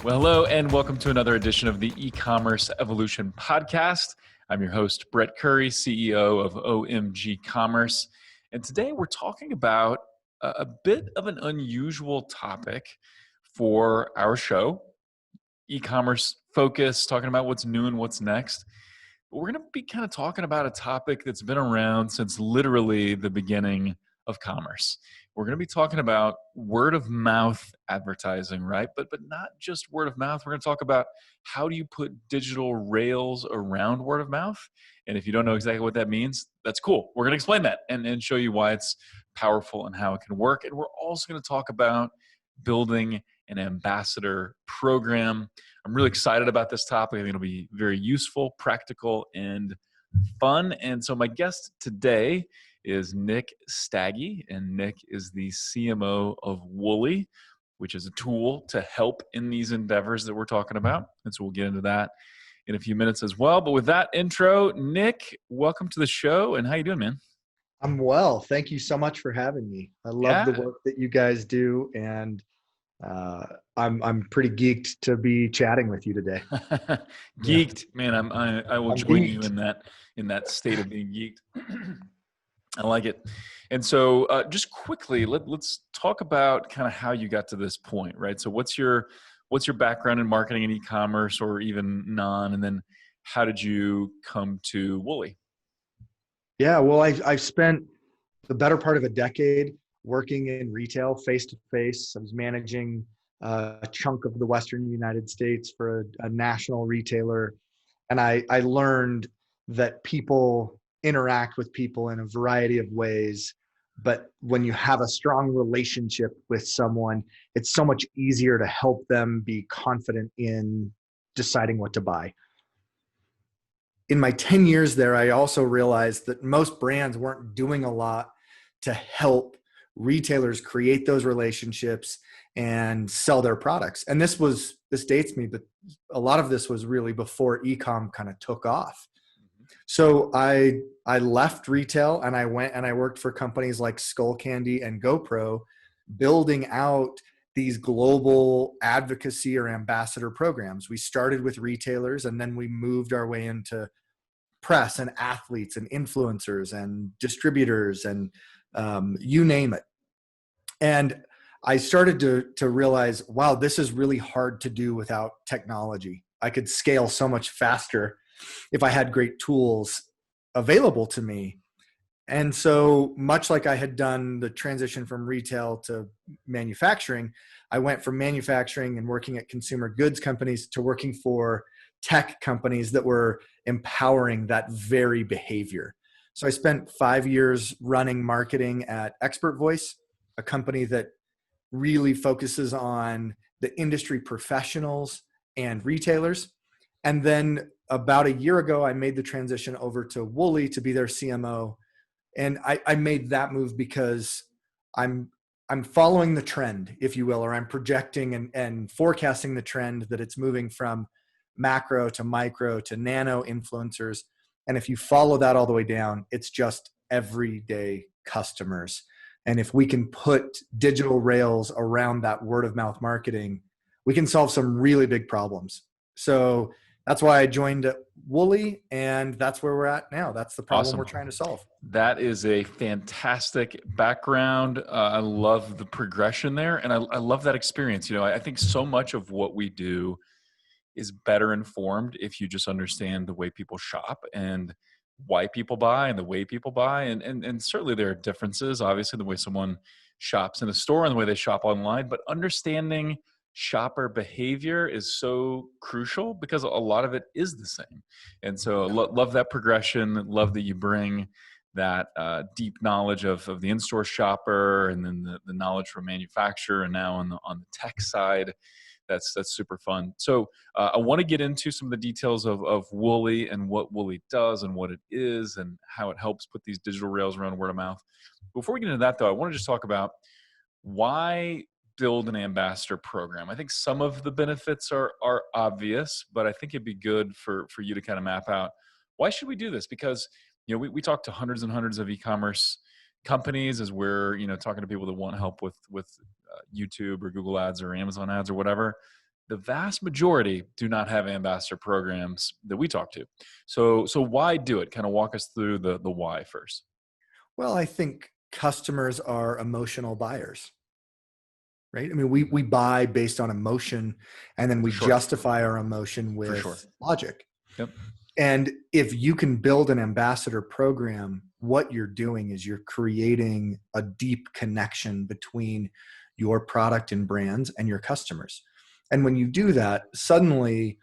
Well, hello, and welcome to another edition of the E-commerce Evolution Podcast. I'm your host, Brett Curry, CEO of OMG Commerce. And today we're talking about a bit of an unusual topic for our show, e-commerce focus, talking about what's new and what's next. But we're going to be kind of talking about a topic that's been around since literally the beginning of commerce. We're going to be talking about word of mouth advertising, right? But not just word of mouth. We're going to talk about how do you put digital rails around word of mouth. And if you don't know exactly what that means, that's cool. We're going to explain that and show you why it's powerful and how it can work. And we're also going to talk about building an ambassador program. I'm really excited about this topic. I think it'll be very useful, practical, and fun. And so my guest today is Nick Stagge, and Nick is the CMO of Wooly, which is a tool to help in these endeavors that we're talking about. And so we'll get into that in a few minutes as well. But with that intro, Nick, welcome to the show. And how you doing, man? I'm well. Thank you so much for having me. I love the work that you guys do, and I'm pretty geeked to be chatting with you today. Geeked, man. I will I'm join geeked. you in that state of being geeked. I like it. And so just quickly, let's talk about kind of how you got to this point, right? So what's your background in marketing and e-commerce or even non, and then how did you come to Wooly? Yeah, well, I've spent the better part of a decade working in retail face to face. I was managing a chunk of the Western United States for a national retailer. And I learned that people interact with people in a variety of ways. But when you have a strong relationship with someone, it's so much easier to help them be confident in deciding what to buy. In my 10 years there, I also realized that most brands weren't doing a lot to help retailers create those relationships and sell their products. And this dates me, but a lot of this was really before e-com kind of took off. So I left retail and I went and I worked for companies like Skullcandy and GoPro, building out these global advocacy or ambassador programs. We started with retailers and then we moved our way into press and athletes and influencers and distributors and you name it. And I started to realize, wow, this is really hard to do without technology. I could scale so much faster if I had great tools available to me. And so much like I had done the transition from retail to manufacturing, I went from manufacturing and working at consumer goods companies to working for tech companies that were empowering that very behavior. So I spent 5 years running marketing at Expert Voice, a company that really focuses on the industry professionals and retailers. And then about a year ago, I made the transition over to Wooly to be their CMO. And I made that move because I'm following the trend, if you will, or I'm projecting and forecasting the trend that it's moving from macro to micro to nano influencers. And if you follow that all the way down, it's just everyday customers. And if we can put digital rails around that word of mouth marketing, we can solve some really big problems. So that's why I joined Wooly, and that's where we're at now. That's the problem we're trying to solve. That is a fantastic background. I love the progression there, and I love that experience. You know, I think so much of what we do is better informed if you just understand the way people shop and why people buy and the way people buy. And certainly there are differences, obviously, the way someone shops in a store and the way they shop online, but understanding shopper behavior is so crucial because a lot of it is the same. And so love that progression, love that you bring that deep knowledge of the in-store shopper and then the knowledge from manufacturer and now on the tech side. That's super fun. So I want to get into some of the details of Wooly and what Wooly does and what it is and how it helps put these digital rails around word of mouth. Before we get into that, though, I want to just talk about why build an ambassador program. I think some of the benefits are obvious, but I think it'd be good for you to kind of map out why should we do this? Because we talk to hundreds and hundreds of e-commerce companies as we're talking to people that want help with YouTube or Google ads or Amazon ads or whatever. the vast majority do not have ambassador programs that we talk to. So why do it? Kind of walk us through the why first. Well, I think customers are emotional buyers, right? I mean, we buy based on emotion, and then we For sure. justify our emotion For sure. with logic. Yep. And if you can build an ambassador program, what you're doing is you're creating a deep connection between your product and brands and your customers. And when you do that, suddenly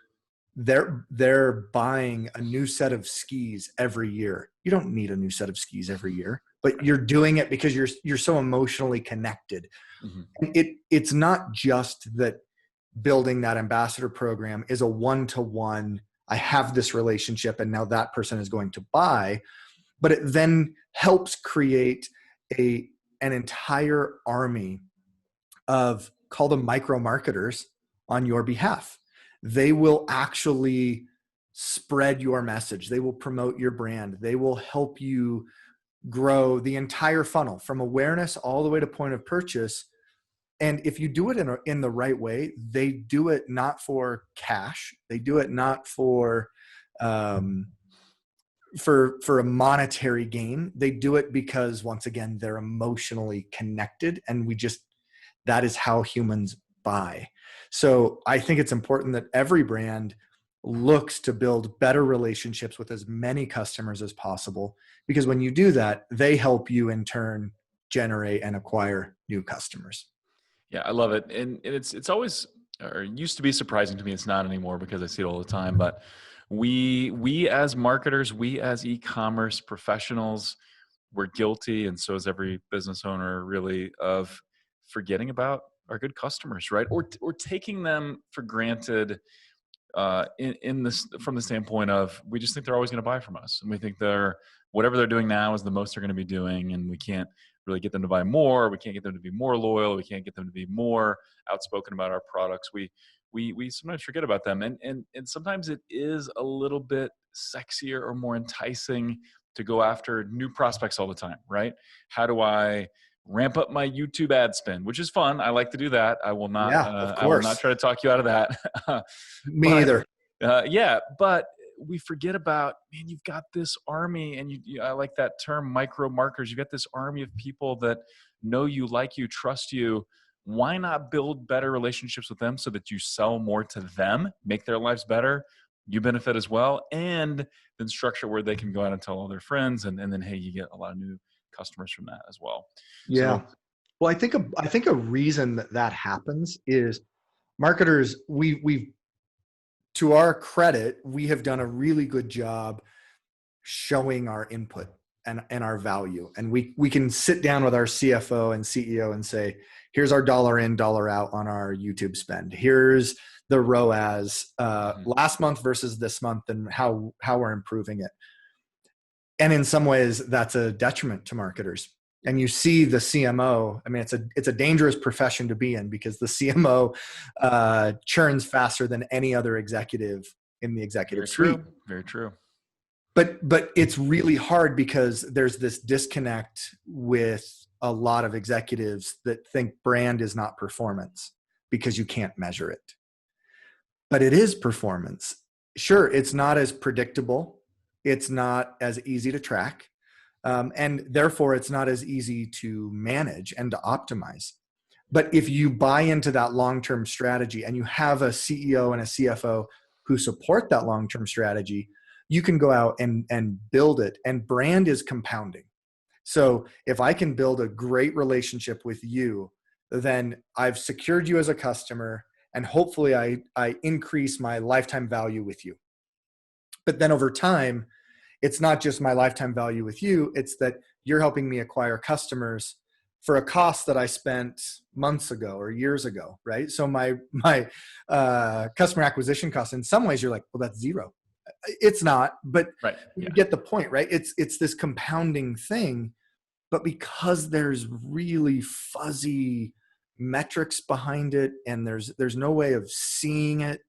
they're buying a new set of skis every year. You don't need a new set of skis every year, but you're doing it because you're so emotionally connected. Mm-hmm. And it's not just that building that ambassador program is a one-to-one, I have this relationship and now that person is going to buy, but it then helps create an entire army of, call them micro marketers, on your behalf. They will actually spread your message. They will promote your brand. They will help you grow the entire funnel from awareness all the way to point of purchase. And if you do it in the right way, they do it not for cash. They do it not for a monetary gain. They do it because, once again, they're emotionally connected, and that is how humans buy. So I think it's important that every brand looks to build better relationships with as many customers as possible, because when you do that, they help you in turn generate and acquire new customers. Yeah, I love it. And it's always, or it used to be surprising to me. It's not anymore because I see it all the time. But we as marketers, we as e-commerce professionals, we're guilty, and so is every business owner, really, of forgetting about our good customers, right? Or taking them for granted, in this, from the standpoint of, we just think they're always going to buy from us, and we think whatever they're doing now is the most they're going to be doing, and we can't really get them to buy more. We can't get them to be more loyal. We can't get them to be more outspoken about our products. We sometimes forget about them, and sometimes it is a little bit sexier or more enticing to go after new prospects all the time, right? How do I ramp up my YouTube ad spend, which is fun. I like to do that. I will not, Of I will course. not try to talk you out of that. Me either. Yeah, but we forget about, man, you've got this army, and I like that term, micro markers. You've got this army of people that know you, like you, trust you. Why not build better relationships with them so that you sell more to them, make their lives better, you benefit as well, and then structure where they can go out and tell all their friends, and then, hey, you get a lot of new customers from that as well. Yeah. So, Well, I think a reason that happens is marketers, we've, to our credit, we have done a really good job showing our input and our value. And we can sit down with our CFO and CEO and say, here's our dollar in, dollar out on our YouTube spend. Here's the ROAS last month versus this month, and how we're improving it. And in some ways, that's a detriment to marketers. And you see the CMO. I mean, it's a dangerous profession to be in, because the CMO churns faster than any other executive in the executive suite. Very true. But it's really hard, because there's this disconnect with a lot of executives that think brand is not performance because you can't measure it. But it is performance. Sure, it's not as predictable. It's not as easy to track. And therefore, it's not as easy to manage and to optimize. But if you buy into that long-term strategy, and you have a CEO and a CFO who support that long-term strategy, you can go out and build it. And brand is compounding. So if I can build a great relationship with you, then I've secured you as a customer, and hopefully I increase my lifetime value with you. But then over time, it's not just my lifetime value with you, it's that you're helping me acquire customers for a cost that I spent months ago or years ago, right? So my customer acquisition cost, in some ways you're like, well, that's zero. It's not, but right. You get the point, right? It's this compounding thing, but because there's really fuzzy metrics behind it, and there's no way of seeing it,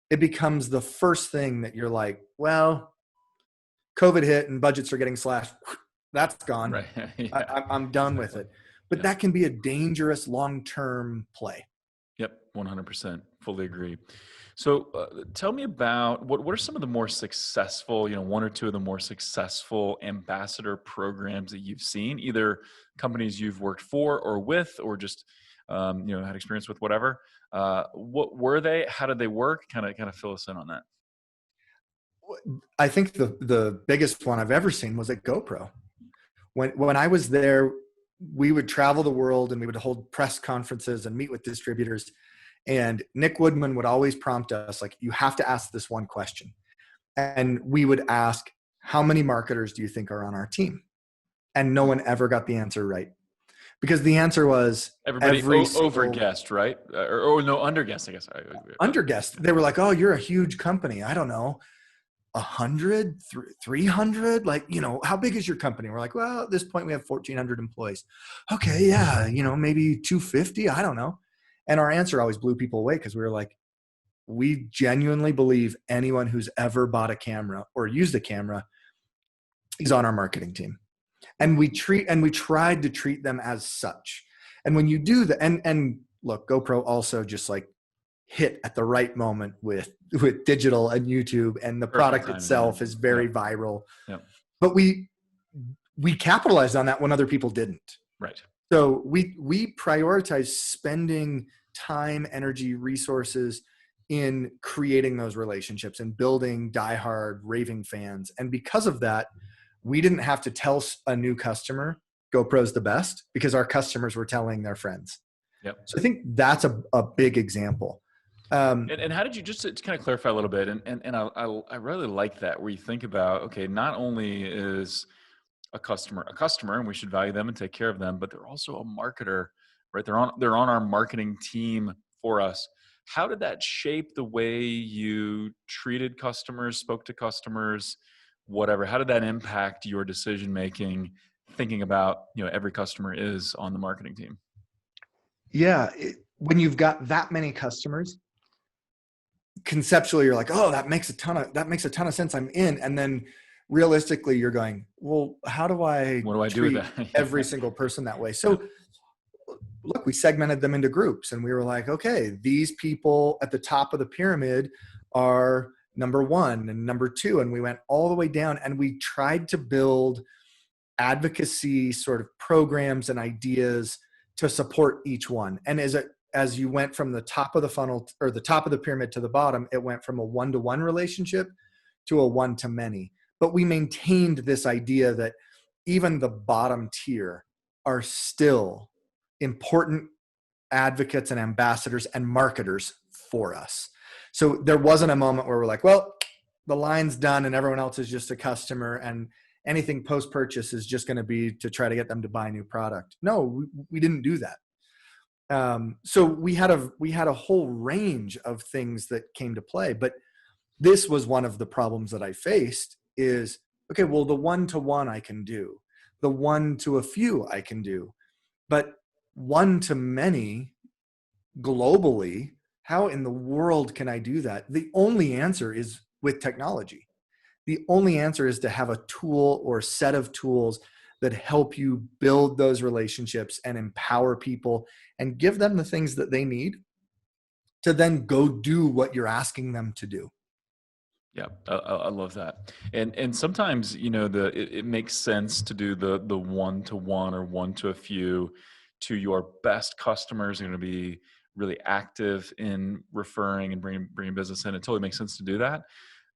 it becomes the first thing that you're like, well, COVID hit and budgets are getting slashed. That's gone. Right. Yeah. I'm done with it. But that can be a dangerous long-term play. Yep, 100%. Fully agree. So tell me about what are some of the more successful, one or two of the more successful ambassador programs that you've seen, either companies you've worked for or with, or just, had experience with, whatever. What were they? How did they work? Kind of fill us in on that. I think the biggest one I've ever seen was at GoPro. When I was there, we would travel the world and we would hold press conferences and meet with distributors. And Nick Woodman would always prompt us, like, you have to ask this one question. And we would ask, how many marketers do you think are on our team? And no one ever got the answer right. Because the answer was Everybody every over single guessed, right? Or no, under guessed, I guess. underguessed. They were like, oh, you're a huge company. I don't know, 100, 300, like, how big is your company? We're like, well, at this point we have 1,400 employees. Okay, yeah, maybe 250, I don't know. And our answer always blew people away because we were like, we genuinely believe anyone who's ever bought a camera or used a camera is on our marketing team. And we tried to treat them as such. And when you do that, and look, GoPro also just like hit at the right moment with digital and YouTube, and the product itself is very viral. Yeah. But we capitalized on that when other people didn't. Right. So we prioritize spending time, energy, resources in creating those relationships and building diehard raving fans. And because of that, we didn't have to tell a new customer GoPro's the best, because our customers were telling their friends. Yep. So I think that's a big example. And how did you, just to kind of clarify a little bit, and I really like that, where you think about, okay, not only is a customer, and we should value them and take care of them, but they're also a marketer, right? They're on our marketing team for us. How did that shape the way you treated customers, spoke to customers, whatever? How did that impact your decision making, thinking about, every customer is on the marketing team? Yeah, when you've got that many customers, conceptually you're like, oh, that makes a ton of sense, I'm in. And then realistically you're going, well, what do I do with that? every single person that way? So look, we segmented them into groups, and we were like, okay, these people at the top of the pyramid are number one and number two. And we went all the way down, and we tried to build advocacy sort of programs and ideas to support each one. And as you went from the top of the funnel, or the top of the pyramid, to the bottom, it went from a one-to-one relationship to a one-to-many. But we maintained this idea that even the bottom tier are still important advocates and ambassadors and marketers for us. So there wasn't a moment where we're like, well, the line's done and everyone else is just a customer, and anything post-purchase is just going to be to try to get them to buy a new product. No, we didn't do that. So we had a whole range of things that came to play, but this was one of the problems that I faced is, okay, well, the one-to-one I can do, the one-to-a-few I can do, but one-to-many globally, how in the world can I do that? The only answer is with technology. The only answer is to have a tool or set of tools that help you build those relationships and empower people and give them the things that they need to then go do what you're asking them to do. Yeah, I love that. And sometimes, it makes sense to do the one-to-one or one-to-a-few to your best customers are going to be really active in referring and bringing business in. It totally makes sense to do that.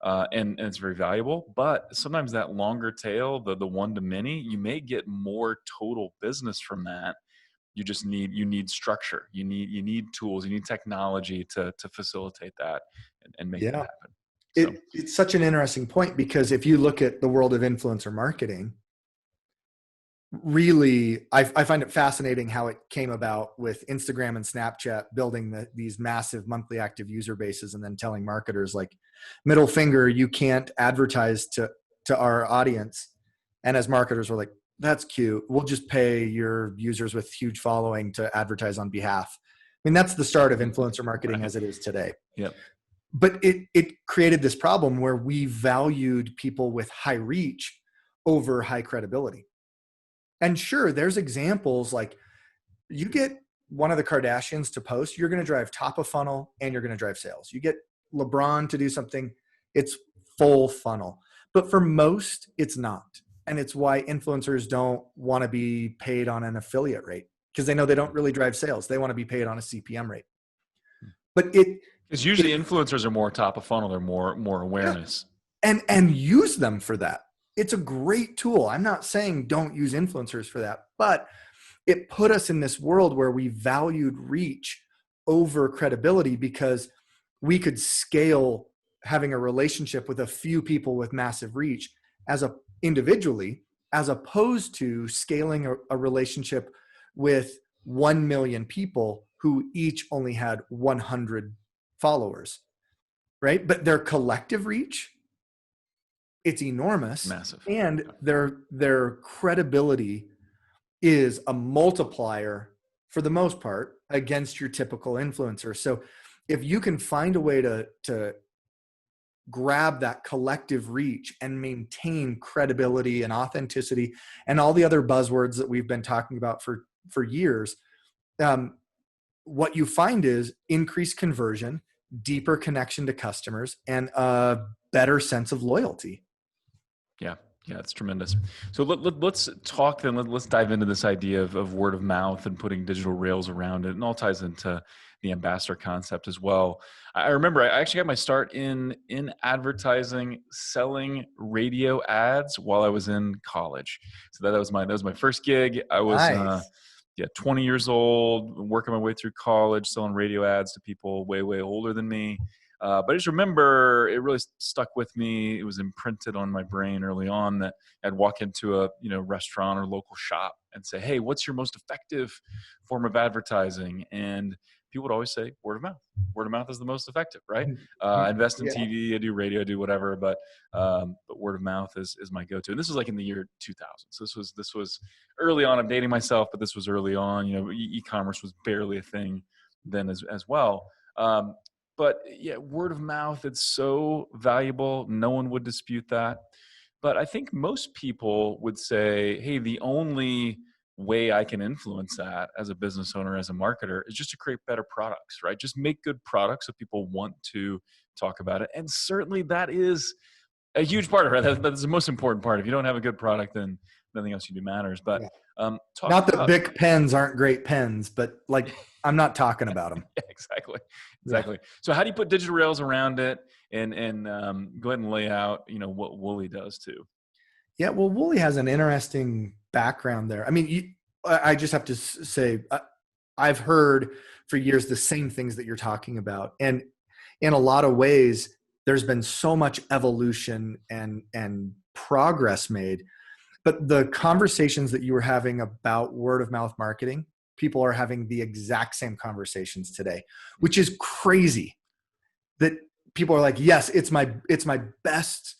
And it's very valuable. But sometimes that longer tail, the one-to-many, you may get more total business from that. You need structure. You need tools. You need technology to facilitate that and make that happen. So. It's such an interesting point, because if you look at the world of influencer marketing, really, I find it fascinating how it came about with Instagram and Snapchat building these massive monthly active user bases, and then telling marketers, like, middle finger, you can't advertise to our audience. And as marketers, we're like, that's cute, we'll just pay your users with huge following to advertise on behalf. I mean, that's the start of influencer marketing as it is today. Yep. But it created this problem where we valued people with high reach over high credibility. And sure, there's examples like you get one of the Kardashians to post, you're going to drive top of funnel and you're going to drive sales. You get LeBron to do something, it's full funnel. But for most, it's not. And it's why influencers don't want to be paid on an affiliate rate, because they know they don't really drive sales. They want to be paid on a CPM rate. But because usually influencers are more top of funnel, they're more awareness. Yeah. And use them for that. It's a great tool. I'm not saying don't use influencers for that, but it put us in this world where we valued reach over credibility, because we could scale having a relationship with a few people with massive reach individually, as opposed to scaling a relationship with 1 million people who each only had 100 followers, right? But their collective reach, it's enormous. Massive. And their credibility is a multiplier for the most part against your typical influencer. So if you can find a way to grab that collective reach and maintain credibility and authenticity and all the other buzzwords that we've been talking about for years, what you find is increased conversion, deeper connection to customers, and a better sense of loyalty. Yeah, it's tremendous. So let's talk then. Let's dive into this idea of word of mouth and putting digital rails around it, and all ties into the ambassador concept as well. I remember I actually got my start in advertising, selling radio ads while I was in college. So that was my first gig. I was Nice. 20 years old, working my way through college, selling radio ads to people way older than me. But I just remember it really stuck with me. It was imprinted on my brain early on that I'd walk into a restaurant or local shop and say, "Hey, what's your most effective form of advertising?" And people would always say, "Word of mouth. Word of mouth is the most effective, right? I invest in TV, I do radio, I do whatever, but word of mouth is my go-to." And this was like in the year 2000. So this was early on. I'm dating myself, but this was early on. E-commerce was barely a thing then as well. But yeah, word of mouth, it's so valuable. No one would dispute that. But I think most people would say, hey, the only way I can influence that as a business owner, as a marketer, is just to create better products, right? Just make good products so people want to talk about it. And certainly that is a huge part of it. That's the most important part. If you don't have a good product, then nothing else you do matters. But not that Bic pens aren't great pens, but like, I'm not talking about them. Yeah, exactly. Yeah. So how do you put digital rails around it, and go ahead and lay out, what Wooly does too? Yeah, well, Wooly has an interesting background there. I mean, I just have to say, I've heard for years the same things that you're talking about. And in a lot of ways, there's been so much evolution and progress made. But the conversations that you were having about word of mouth marketing, people are having the exact same conversations today, which is crazy. That people are like, yes, it's my best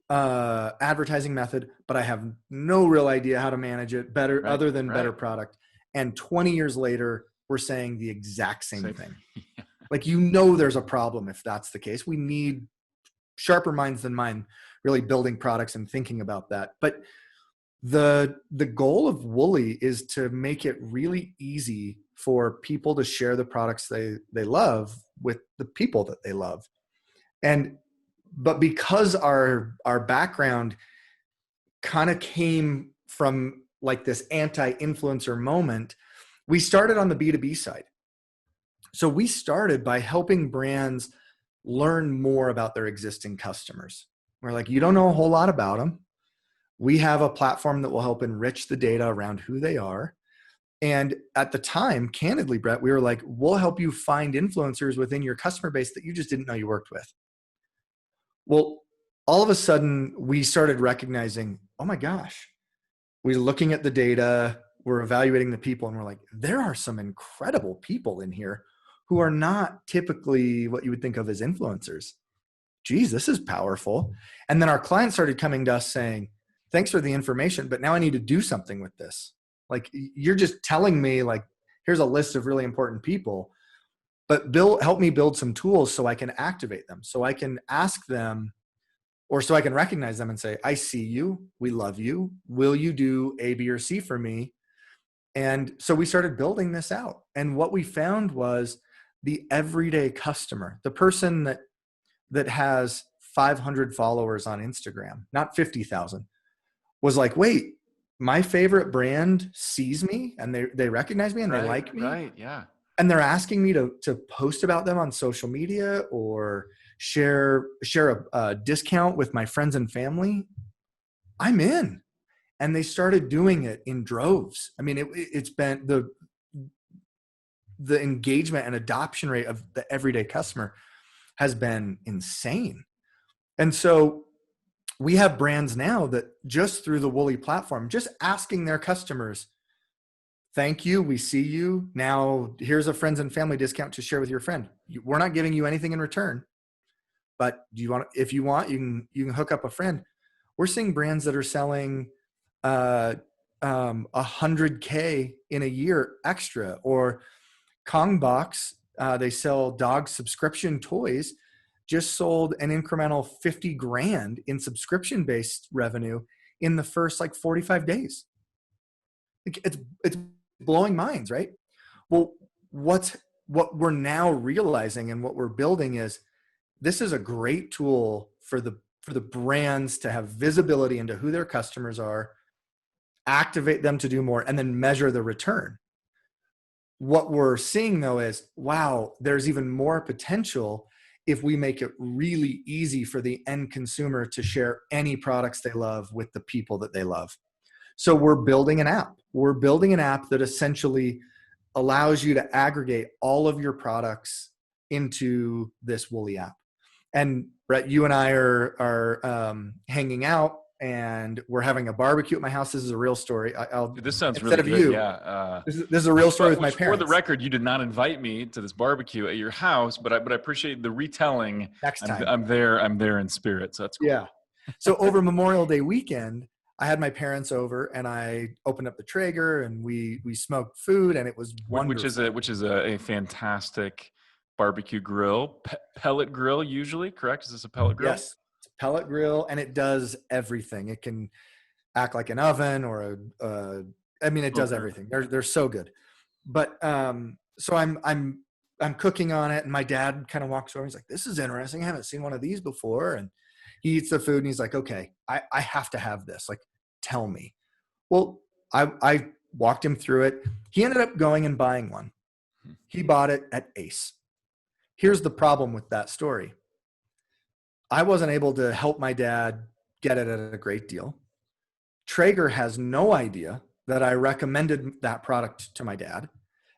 advertising method, but I have no real idea how to manage it better, other than better product. And 20 years later, we're saying the exact same thing. Yeah. Like, there's a problem if that's the case. We need sharper minds than mine really building products and thinking about that. But the goal of Wooly is to make it really easy for people to share the products they love with the people that they love. But because our background kind of came from like this anti-influencer moment, we started on the B2B side. So we started by helping brands learn more about their existing customers. We're like, you don't know a whole lot about them. We have a platform that will help enrich the data around who they are. And at the time, candidly, Brett, we were like, we'll help you find influencers within your customer base that you just didn't know you worked with. Well, all of a sudden we started recognizing, oh my gosh, we're looking at the data, we're evaluating the people, and we're like, there are some incredible people in here who are not typically what you would think of as influencers. Geez, this is powerful. And then our clients started coming to us saying, thanks for the information, but now I need to do something with this. Like, you're just telling me, like, here's a list of really important people, but help me build some tools so I can activate them, so I can ask them, or so I can recognize them and say, I see you, we love you, will you do A, B, or C for me? And so we started building this out. And what we found was the everyday customer, the person that has 500 followers on Instagram, not 50,000, was like, wait, my favorite brand sees me and they recognize me and they like me. Right. Yeah. And they're asking me to post about them on social media or share a discount with my friends and family. I'm in. And they started doing it in droves. I mean, it's been the engagement and adoption rate of the everyday customer has been insane. And so we have brands now that just through the Wooly platform, just asking their customers, thank you, we see you. Now here's a friends and family discount to share with your friend. We're not giving you anything in return, but if you want, you can hook up a friend. We're seeing brands that are selling 100K in a year extra, or Kongbox, they sell dog subscription toys, just sold an incremental 50 grand in subscription based revenue in the first like 45 days. It's blowing minds, right? Well, what we're now realizing and what we're building is this is a great tool for the brands to have visibility into who their customers are, activate them to do more, and then measure the return. What we're seeing though is, wow, there's even more potential if we make it really easy for the end consumer to share any products they love with the people that they love. So we're building an app. We're building an app that essentially allows you to aggregate all of your products into this Wooly app. And Brett, you and I are hanging out, and we're having a barbecue at my house. This is a real story. This sounds instead really of good. you, Yeah. this is a real story with my parents. For the record, you did not invite me to this barbecue at your house, but I appreciate the retelling. Next time. I'm there in spirit. So that's cool. Yeah. So over Memorial Day weekend, I had my parents over and I opened up the Traeger and we smoked food, and it was wonderful. Which is a fantastic barbecue grill, pellet grill usually, correct? Is this a pellet grill? Yes, it's a pellet grill, and it does everything. It can act like an oven or it does everything. They're so good. But so I'm cooking on it, and my dad kind of walks over. He's like, "This is interesting. I haven't seen one of these before." And he eats the food, and he's like, "Okay, I have to have this. Like, tell me." Well, I walked him through it. He ended up going and buying one. He bought it at Ace. Here's the problem with that story. I wasn't able to help my dad get it at a great deal. Traeger has no idea that I recommended that product to my dad.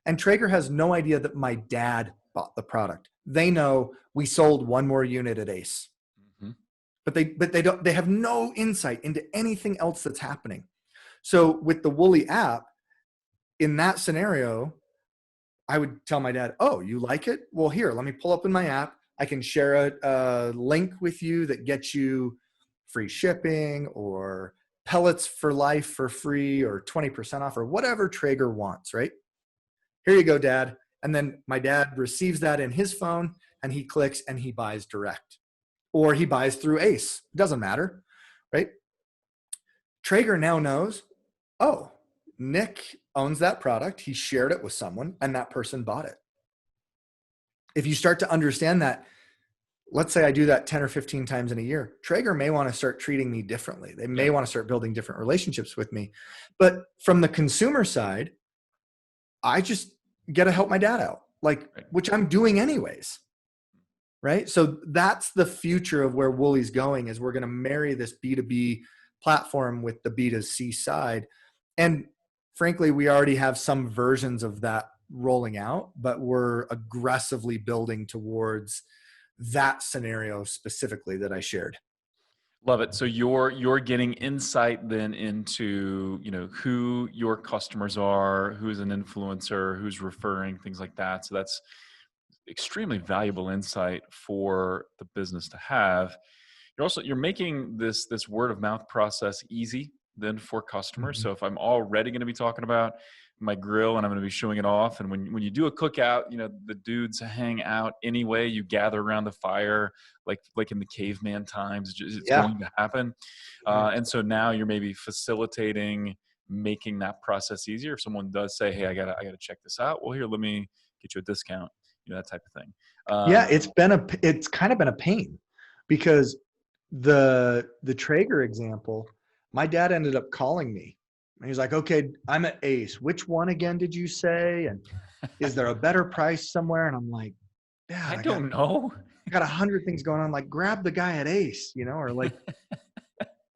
And Traeger has no idea that my dad bought the product. They know we sold one more unit at Ace. Mm-hmm. But they have no insight into anything else that's happening. So with the Wooly app, in that scenario, I would tell my dad, "Oh, you like it? Well, here, let me pull up in my app. I can share a link with you that gets you free shipping or pellets for life for free or 20% off or whatever Traeger wants, right? Here you go, Dad." And then my dad receives that in his phone and he clicks and he buys direct, or he buys through Ace. It doesn't matter, right? Traeger now knows, oh, Nick owns that product. He shared it with someone and that person bought it. If you start to understand that, let's say I do that 10 or 15 times in a year, Traeger may want to start treating me differently. They may want to start building different relationships with me. But from the consumer side, I just get to help my dad out, which I'm doing anyways. Right? So that's the future of where Wooly's going, is we're going to marry this B2B platform with the B2C side. And frankly, we already have some versions of that rolling out, but we're aggressively building towards that scenario specifically that I shared. Love it. So you're getting insight then into, who your customers are, who's an influencer, who's referring, things like that. So that's extremely valuable insight for the business to have. You're making this word of mouth process easy then for customers. Mm-hmm. So if I'm already going to be talking about my grill and I'm going to be showing it off, and when you do a cookout, the dudes hang out anyway. You gather around the fire like in the caveman times. It's going to happen. And so now you're maybe facilitating making that process easier. If someone does say, hey, I gotta check this out, well, here, let me get you a discount, that type of thing. Yeah, it's kind of been a pain, because the Traeger example, my dad ended up calling me and he's like, okay, I'm at Ace. Which one again did you say? And is there a better price somewhere? And I'm like, Dad, I I got don't know. 100 things going on. Like, grab the guy at Ace, or like,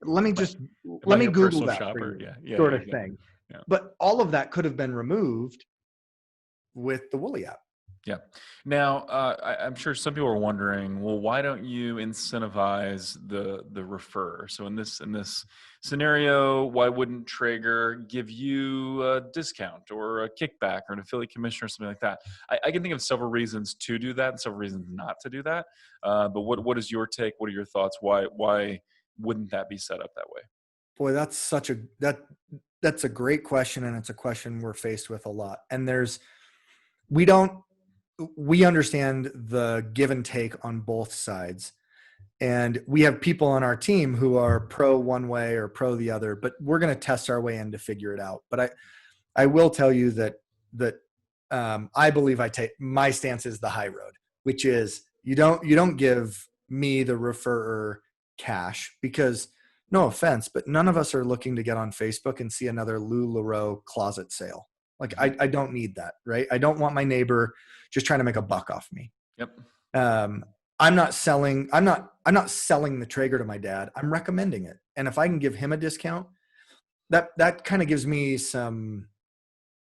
let me Am just I let me your Google personal that for shopper? you, Yeah, yeah, sort yeah, of exactly. thing. Yeah. But all of that could have been removed with the Wooly app. Yeah. Now, I'm sure some people are wondering, well, why don't you incentivize the refer? So in this scenario, why wouldn't Traeger give you a discount or a kickback or an affiliate commission or something like that? I can think of several reasons to do that and several reasons not to do that. But what is your take? What are your thoughts? Why wouldn't that be set up that way? Boy, that's a great question, and it's a question we're faced with a lot. And we don't we understand the give and take on both sides. And we have people on our team who are pro one way or pro the other, but we're going to test our way in to figure it out. But I will tell you that I believe my stance is the high road, which is you don't give me, the referrer, cash, because, no offense, but none of us are looking to get on Facebook and see another LuLaRoe closet sale. Like, I don't need that, right? I don't want my neighbor just trying to make a buck off me. Yep. I'm not selling the Traeger to my dad. I'm recommending it. And if I can give him a discount, that kind of gives me some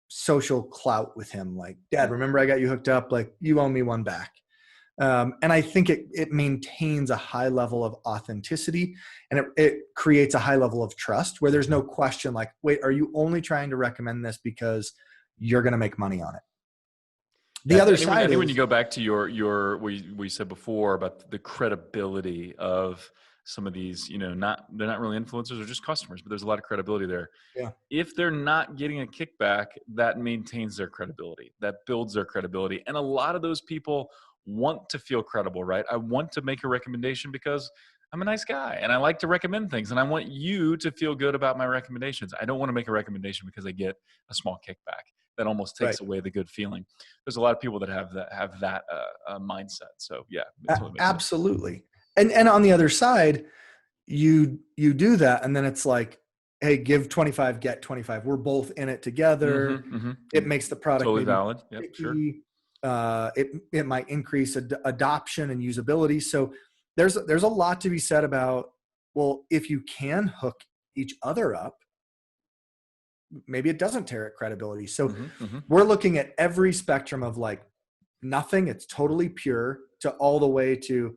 social clout with him. Like, Dad, remember I got you hooked up? Like, you owe me one back. And I think it maintains a high level of authenticity, and it creates a high level of trust where there's no question like, wait, are you only trying to recommend this because you're going to make money on it? The other side I think when is, you go back to your we said before about the credibility of some of these, they're not really influencers, or just customers, but there's a lot of credibility there. yeah, If they're not getting a kickback, that maintains their credibility, that builds their credibility. And a lot of those people want to feel credible, right? I want to make a recommendation because I'm a nice guy and I like to recommend things, and I want you to feel good about my recommendations. I don't want to make a recommendation because I get a small kickback. That almost takes right. away the good feeling. There's a lot of people that have that mindset. So yeah, it totally makes sense. Absolutely. And on the other side, you do that, and then it's like, hey, give 25, get 25. We're both in it together. It makes the product Totally maybe valid. Yep, sure. sticky. It might increase adoption and usability. So there's a lot to be said about, well, if you can hook each other up, maybe it doesn't tear at credibility. So we're looking at every spectrum of like nothing, it's totally pure, to all the way to,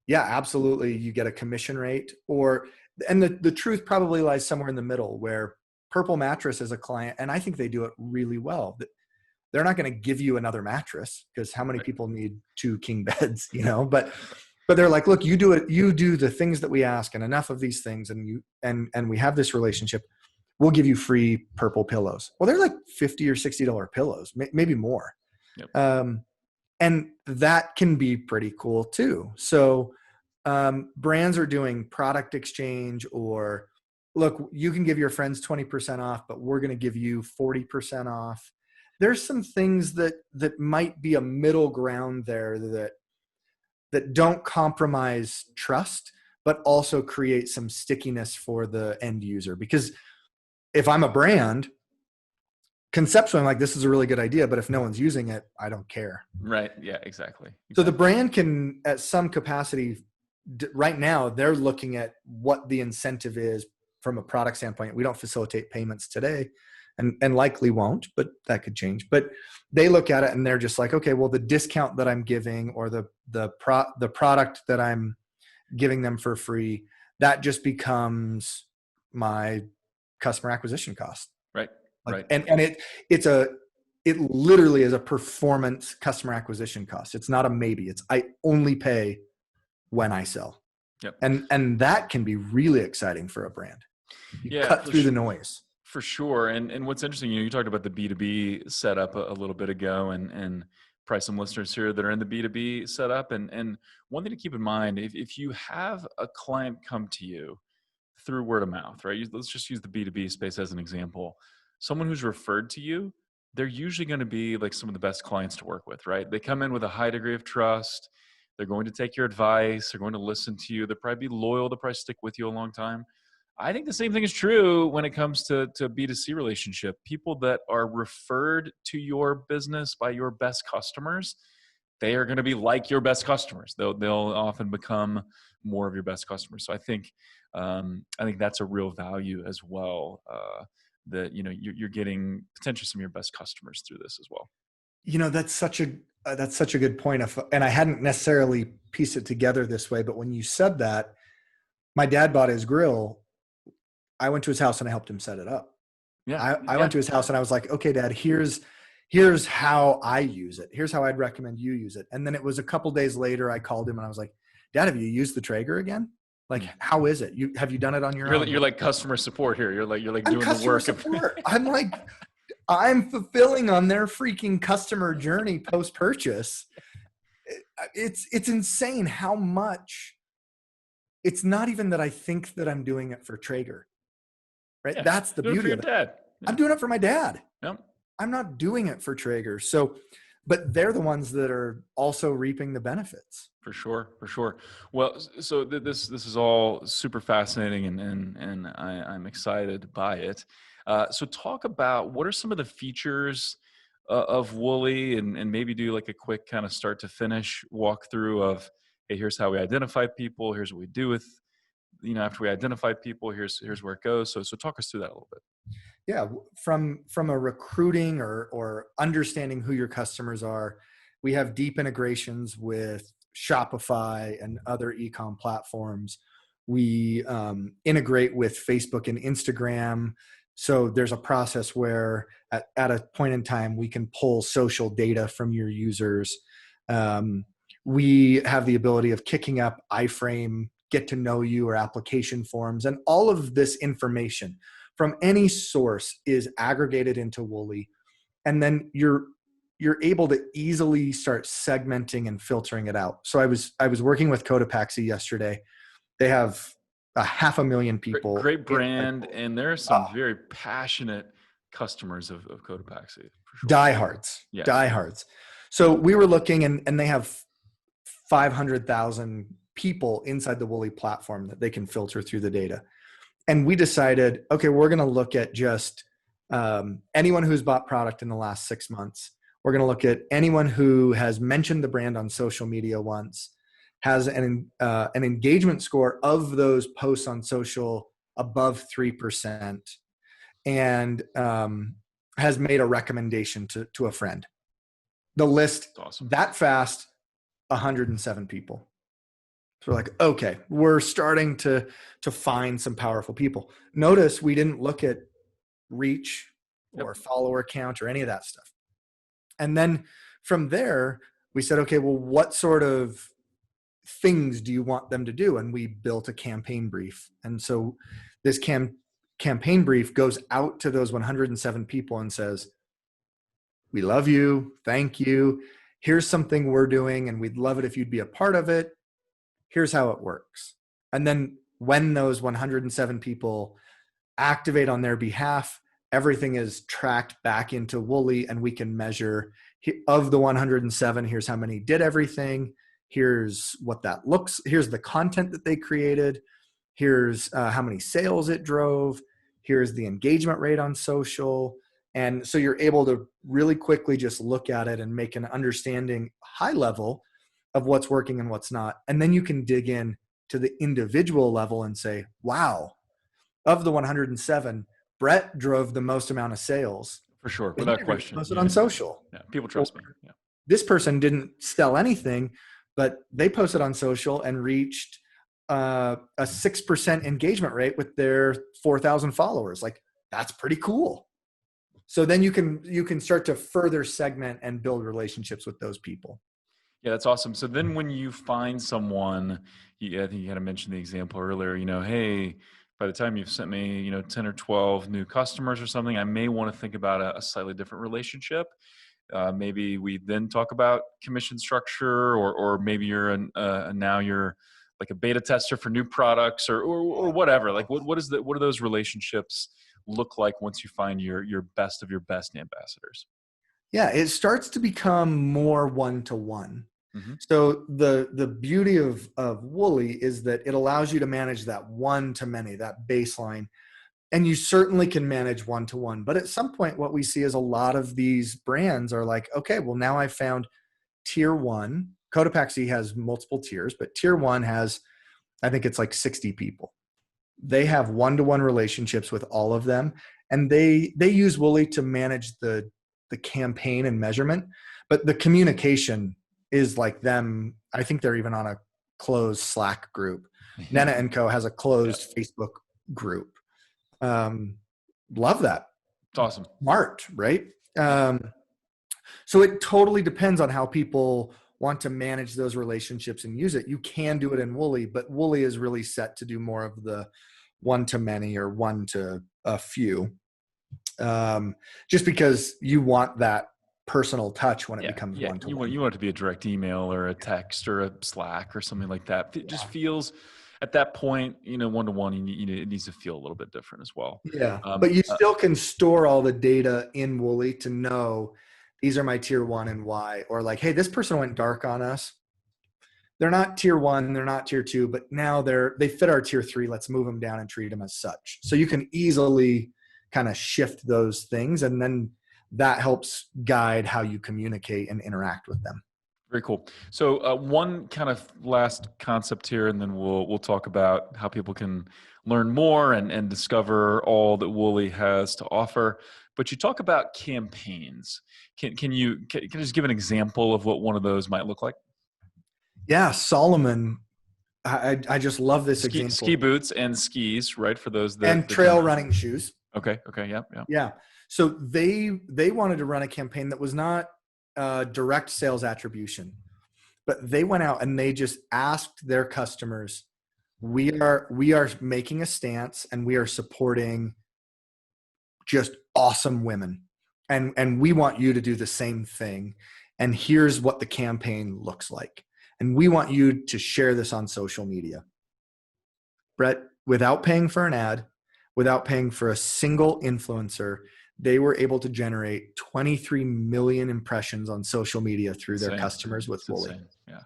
yeah, absolutely, you get a commission rate. And the truth probably lies somewhere in the middle, where Purple Mattress is a client, and I think they do it really well. They're not going to give you another mattress, because how many people need 2 king beds, but they're like, look, you do it, you do the things that we ask, and enough of these things, and we have this relationship. We'll give you free Purple pillows. Well, they're like $50 or $60 pillows, maybe more. Yep. And that can be pretty cool too. So brands are doing product exchange, or look, you can give your friends 20% off, but we're going to give you 40% off. There's some things that might be a middle ground there that don't compromise trust, but also create some stickiness for the end user. Because if I'm a brand, conceptually, I'm like, this is a really good idea, but if no one's using it, I don't care. Right. Yeah, exactly. So the brand can, at some capacity, right now, they're looking at what the incentive is from a product standpoint. We don't facilitate payments today, and likely won't, but that could change. But they look at it and they're just like, okay, well, the discount that I'm giving, or the product that I'm giving them for free, that just becomes my customer acquisition cost. Right. Like, right. and it literally is a performance customer acquisition cost. It's not a maybe. It's, I only pay when I sell. Yep. And that can be really exciting for a brand. You cut through the noise. For sure. And what's interesting, you talked about the B2B setup a little bit ago, and probably some listeners here that are in the B2B setup. And one thing to keep in mind, if you have a client come to you through word of mouth, right? Let's just use the B2B space as an example. Someone who's referred to you, they're usually going to be like some of the best clients to work with, right? They come in with a high degree of trust. They're going to take your advice. They're going to listen to you. They'll probably be loyal. They'll probably stick with you a long time. I think the same thing is true when it comes to B2C relationship. People that are referred to your business by your best customers, they are going to be like your best customers. They'll often become more of your best customers. So I think that's a real value as well. That you're getting potentially some of your best customers through this as well. That's such a good point. And I hadn't necessarily pieced it together this way, but when you said that, my dad bought his grill. I went to his house and I helped him set it up. Yeah, I went to his house and I was like, okay, Dad, here's how I use it. Here's how I'd recommend you use it. And then it was a couple days later, I called him and I was like, Dad, have you used the Traeger again? Like, how is it? Have you done it on your own? You're like customer support here. You're like I'm doing the work. Support. I'm fulfilling on their freaking customer journey post-purchase. It's insane how much. It's not even that I think that I'm doing it for Traeger, right? Yeah, that's the beauty of it. Dad. Yeah. I'm doing it for my dad. Yep. I'm not doing it for Traeger. So, but they're the ones that are also reaping the benefits. For sure. Well, so this is all super fascinating, and I'm excited by it. So talk about what are some of the features of Wooly, and maybe do like a quick kind of start to finish walkthrough of, hey, here's how we identify people. Here's what we do with, after we identify people, here's where it goes. So talk us through that a little bit. Yeah. From a recruiting or understanding who your customers are, we have deep integrations with Shopify and other e-com platforms. We integrate with Facebook and Instagram. So there's a process where at a point in time, we can pull social data from your users. We have the ability of kicking up iframe, get to know you, or application forms. And all of this information from any source is aggregated into Wooly. And then you're able to easily start segmenting and filtering it out. So I was working with Cotopaxi yesterday. They have 500,000 people. Great brand, and there are some very passionate customers of Cotopaxi. For sure. Diehards. Yes. Diehards. So we were looking, and they have 500,000 people inside the Wooly platform that they can filter through the data. And we decided, okay, we're going to look at just anyone who's bought product in the last 6 months. We're going to look at anyone who has mentioned the brand on social media once, has an engagement score of those posts on social above 3%, and has made a recommendation to a friend. The list, awesome. That fast, 107 people. So we're like, okay, we're starting to find some powerful people. Notice we didn't look at reach or follower count or any of that stuff. And then from there, we said, okay, well, what sort of things do you want them to do? And we built a campaign brief. And so this campaign brief goes out to those 107 people and says, we love you. Thank you. Here's something we're doing, and we'd love it if you'd be a part of it. Here's how it works. And then when those 107 people activate on their behalf, everything is tracked back into Wooly, and we can measure of the 107, here's how many did everything. Here's what that looks. Here's the content that they created. Here's how many sales it drove. Here's the engagement rate on social. And so you're able to really quickly just look at it and make an understanding high level of what's working and what's not. And then you can dig in to the individual level and say, wow, of the 107, Brett drove the most amount of sales. For sure, without question. Posted on social. Yeah, people trust me. Yeah. This person didn't sell anything, but they posted on social and reached a 6% engagement rate with their 4,000 followers. Like, that's pretty cool. So then you can start to further segment and build relationships with those people. Yeah, that's awesome. So then when you find someone, I think you kind of mentioned the example earlier, hey, by the time you've sent me, 10 or 12 new customers or something, I may want to think about a slightly different relationship. Maybe we then talk about commission structure, or maybe you're now you're like a beta tester for new products or whatever? Like what do those relationships look like once you find your best of your best ambassadors? Yeah, it starts to become more one-to-one. Mm-hmm. So the beauty of Wooly is that it allows you to manage that one-to-many, that baseline. And you certainly can manage one-to-one. But at some point, what we see is a lot of these brands are like, okay, well, now I found tier one. Cotopaxi has multiple tiers, but tier one has, I think it's like 60 people. They have one-to-one relationships with all of them. And they use Wooly to manage the campaign and measurement. But the communication is like them. I think they're even on a closed Slack group. Nena & Co. has a closed Facebook group. Love that. It's awesome. Smart, right? So it totally depends on how people want to manage those relationships and use it. You can do it in Wooly, but Wooly is really set to do more of the one-to-many or one to a few, just because you want that personal touch when it becomes one-to-one. You want it to be a direct email or a text or a Slack or something like that. It just feels at that point, one-to-one, it needs to feel a little bit different as well. Yeah, but you still can store all the data in Wooly to know these are my tier one and why, or like, hey, this person went dark on us. They're not tier one, they're not tier two, but now they fit our tier three. Let's move them down and treat them as such. So you can easily kind of shift those things, and then that helps guide how you communicate and interact with them. Very cool. So one kind of last concept here, and then we'll talk about how people can learn more and discover all that Wooly has to offer. But you talk about campaigns. Can you just give an example of what one of those might look like? Yeah, Salomon. I just love this example. Ski boots and skis, right? For those that trail running shoes. Okay. Yeah. So they wanted to run a campaign that was not direct sales attribution, but they went out and they just asked their customers, we are making a stance and we are supporting just awesome women, and we want you to do the same thing, and here's what the campaign looks like, and we want you to share this on social media. Brett, without paying for an ad, without paying for a single influencer, they were able to generate 23 million impressions on social media through their customers with Wooly. Yeah.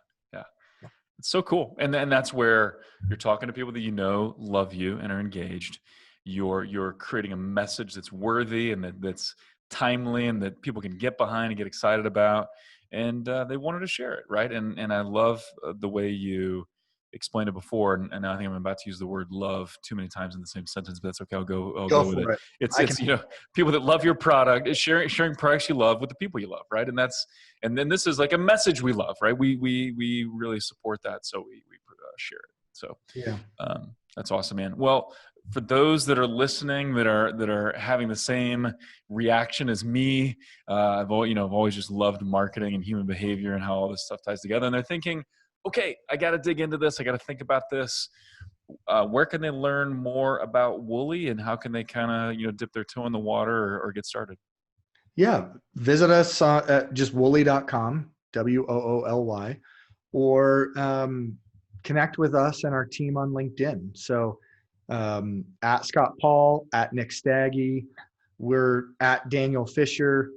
It's so cool. And that's where you're talking to people that love you and are engaged. You're creating a message that's worthy and that's timely and that people can get behind and get excited about. And they wanted to share it, right? And I love the way you explained it before, and I think I'm about to use the word love too many times in the same sentence, but that's okay. I'll go with it. It's people that love your product, is sharing products you love with the people you love, right? And then this is like a message we love, right? We really support that, so we share it. So that's awesome, man. Well, for those that are listening that are having the same reaction as me, I've always just loved marketing and human behavior and how all this stuff ties together, and they're thinking, okay, I got to dig into this. I got to think about this. Where can they learn more about Wooly, and how can they kind of, dip their toe in the water or get started? Yeah. Visit us at just wooly.com, WOOLY, or connect with us and our team on LinkedIn. So at Scott Paul, at Nick Stagge, we're at Daniel Fisher.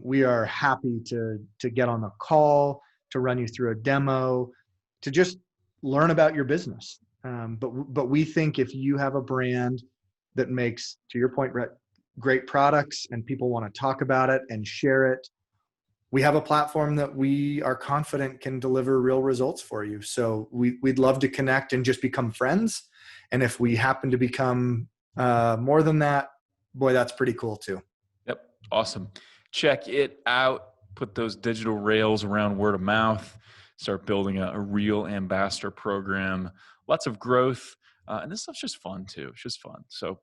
We are happy to get on the call, to run you through a demo, to just learn about your business. But we think if you have a brand that makes, to your point, Brett, great products and people want to talk about it and share it, we have a platform that we are confident can deliver real results for you. So we'd love to connect and just become friends. And if we happen to become more than that, boy, that's pretty cool too. Yep. Awesome. Check it out. Put those digital rails around word of mouth, start building a real ambassador program, lots of growth. And this stuff's just fun too. It's just fun. So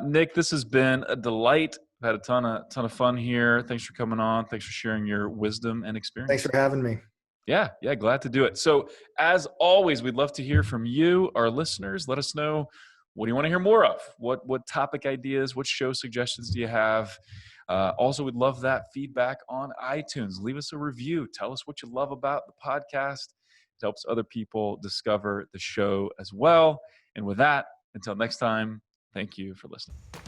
Nick, this has been a delight. I've had a ton of fun here. Thanks for coming on. Thanks for sharing your wisdom and experience. Thanks for having me. Yeah, glad to do it. So as always, we'd love to hear from you, our listeners. Let us know, what do you want to hear more of? What topic ideas, what show suggestions do you have? Also, we'd love that feedback on iTunes. Leave us a review. Tell us what you love about the podcast. helps other people discover the show as well. And with that, until next time, thank you for listening.